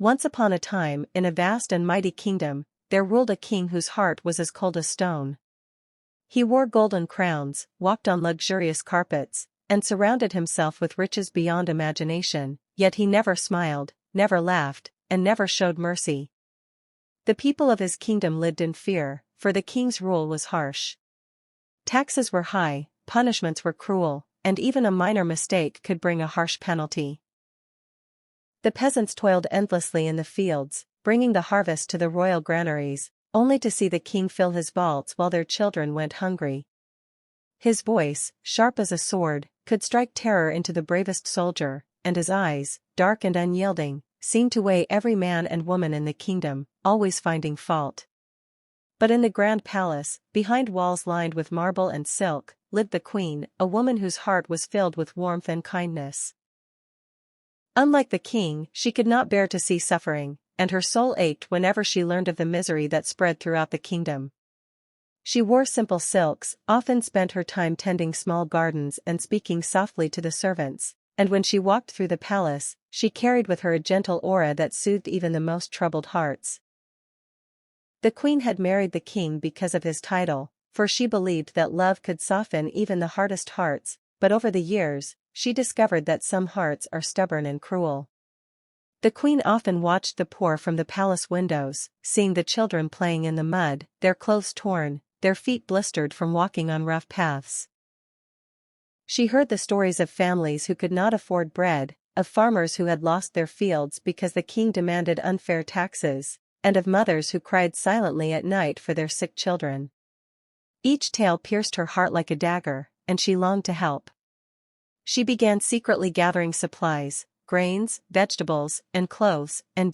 Once upon a time, in a vast and mighty kingdom, there ruled a king whose heart was as cold as stone. He wore golden crowns, walked on luxurious carpets, and surrounded himself with riches beyond imagination, yet he never smiled, never laughed, and never showed mercy. The people of his kingdom lived in fear, for the king's rule was harsh. Taxes were high, punishments were cruel, and even a minor mistake could bring a harsh penalty. The peasants toiled endlessly in the fields, bringing the harvest to the royal granaries, only to see the king fill his vaults while their children went hungry. His voice, sharp as a sword, could strike terror into the bravest soldier, and his eyes, dark and unyielding, seemed to weigh every man and woman in the kingdom, always finding fault. But in the grand palace, behind walls lined with marble and silk, lived the queen, a woman whose heart was filled with warmth and kindness. Unlike the king, she could not bear to see suffering, and her soul ached whenever she learned of the misery that spread throughout the kingdom. She wore simple silks, often spent her time tending small gardens and speaking softly to the servants, and when she walked through the palace, she carried with her a gentle aura that soothed even the most troubled hearts. The queen had married the king because of his title, for she believed that love could soften even the hardest hearts, but over the years, she discovered that some hearts are stubborn and cruel. The queen often watched the poor from the palace windows, seeing the children playing in the mud, their clothes torn, their feet blistered from walking on rough paths. She heard the stories of families who could not afford bread, of farmers who had lost their fields because the king demanded unfair taxes, and of mothers who cried silently at night for their sick children. Each tale pierced her heart like a dagger, and she longed to help. She began secretly gathering supplies, grains, vegetables, and clothes, and